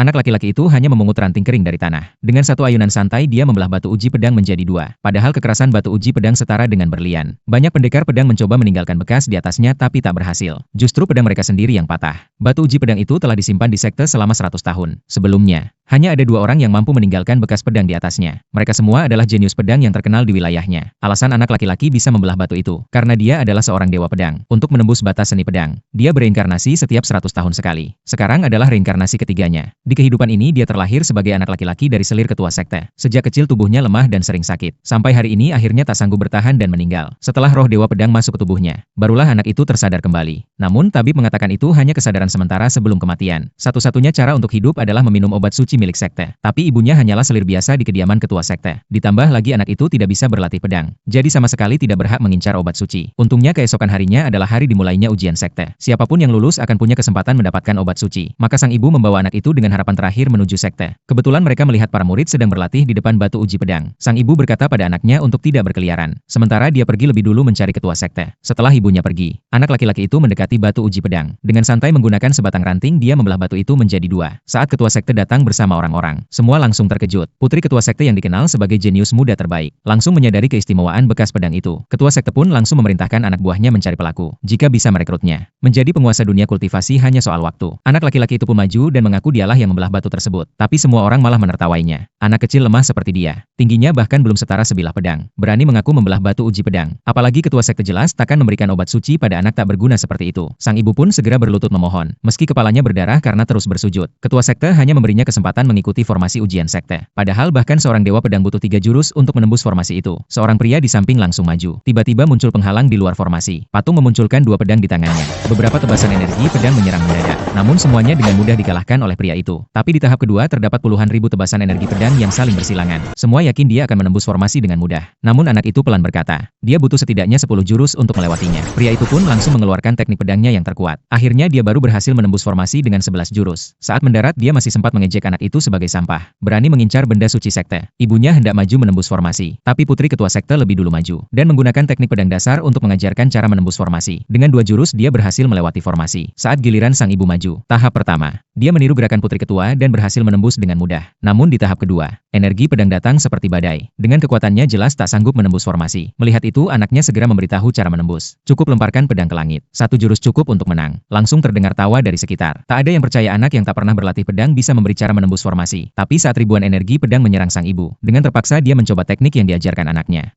Anak laki-laki itu hanya memungut ranting kering dari tanah. Dengan satu ayunan santai dia membelah batu uji pedang menjadi dua. Padahal kekerasan batu uji pedang setara dengan berlian. Banyak pendekar pedang mencoba meninggalkan bekas di atasnya tapi tak berhasil. Justru pedang mereka sendiri yang patah. Batu uji pedang itu telah disimpan di sekte selama 100 tahun. Sebelumnya, hanya ada 2 orang yang mampu meninggalkan bekas pedang di atasnya. Mereka semua adalah jenius pedang yang terkenal di wilayahnya. Alasan anak laki-laki bisa membelah batu itu, karena dia adalah seorang dewa pedang. Untuk menembus batas seni pedang, dia bereinkarnasi setiap 100 tahun sekali. Sekarang adalah reinkarnasi ketiganya. Di kehidupan ini dia terlahir sebagai anak laki-laki dari selir ketua sekte. Sejak kecil tubuhnya lemah dan sering sakit. Sampai hari ini akhirnya tak sanggup bertahan dan meninggal. Setelah roh dewa pedang masuk ke tubuhnya, barulah anak itu tersadar kembali. Namun tabib mengatakan itu hanya kesadaran sementara sebelum kematian. Satu-satunya cara untuk hidup adalah meminum obat suci milik sekte. Tapi ibunya hanyalah selir biasa di kediaman ketua sekte. Ditambah lagi anak itu tidak bisa berlatih pedang. Jadi sama sekali tidak berhak mengincar obat suci. Untungnya keesokan harinya adalah hari dimulainya ujian sekte. Siapapun yang lulus akan punya kesempatan mendapatkan obat suci. Maka sang ibu membawa anak itu dengan harapan terakhir menuju sekte. Kebetulan mereka melihat para murid sedang berlatih di depan batu uji pedang. Sang ibu berkata pada anaknya untuk tidak berkeliaran. Sementara dia pergi lebih dulu mencari ketua sekte. Setelah ibunya pergi, anak laki-laki itu mendekati batu uji pedang. Dengan santai menggunakan sebatang ranting dia membelah batu itu menjadi dua. Saat ketua sekte datang bersama orang-orang, semua langsung terkejut. Putri ketua sekte yang dikenal sebagai jenius muda terbaik, langsung menyadari keistimewaan bekas pedang itu. Ketua sekte pun langsung memerintahkan anak buahnya mencari pelaku, jika bisa merekrutnya. Menjadi penguasa dunia kultivasi hanya soal waktu. Anak laki-laki itu pun maju dan mengaku dialah yang membelah batu tersebut. Tapi semua orang malah menertawainya. Anak kecil lemah seperti dia, tingginya bahkan belum setara sebilah pedang, berani mengaku membelah batu uji pedang. Apalagi ketua sekte jelas takkan memberikan obat suci pada anak tak berguna seperti itu. Sang ibu pun segera berlutut memohon, meski kepalanya berdarah karena terus bersujud. Ketua sekte hanya memberinya kesempatan mengikuti formasi ujian sekte. Padahal bahkan seorang dewa pedang butuh 3 jurus untuk menembus formasi itu. Seorang pria di samping langsung maju. Tiba-tiba muncul penghalang di luar formasi. Patung memunculkan 2 pedang di tangannya. Beberapa tebasan energi pedang menyerang mendadak. Namun semuanya dengan mudah dikalahkan oleh pria itu. Tapi di tahap kedua terdapat puluhan ribu tebasan energi pedang yang saling bersilangan. Semua yakin dia akan menembus formasi dengan mudah. Namun anak itu pelan berkata, dia butuh setidaknya 10 jurus untuk melewatinya. Pria itu pun langsung mengeluarkan teknik pedangnya yang terkuat. Akhirnya dia baru berhasil menembus formasi dengan 11 jurus. Saat mendarat dia masih sempat mengejek anak itu sebagai sampah. Berani mengincar benda suci sekte. Ibunya hendak maju menembus formasi. Tapi putri ketua sekte lebih dulu maju. Dan menggunakan teknik pedang dasar untuk mengajarkan cara menembus formasi. Dengan 2 jurus dia berhasil melewati formasi. Saat giliran sang ibu maju. Tahap pertama. Dia meniru gerakan putri ketua dan berhasil menembus dengan mudah. Namun di tahap kedua, energi pedang datang seperti badai. Dengan kekuatannya jelas tak sanggup menembus formasi. Melihat itu anaknya segera memberitahu cara menembus. Cukup lemparkan pedang ke langit. 1 jurus cukup untuk menang. Langsung terdengar tawa dari sekitar. Tak ada yang percaya anak yang tak pernah berlatih pedang bisa memberi cara menembus formasi. Tapi saat ribuan energi pedang menyerang sang ibu, dengan terpaksa dia mencoba teknik yang diajarkan anaknya.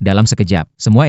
Dalam sekejap, semua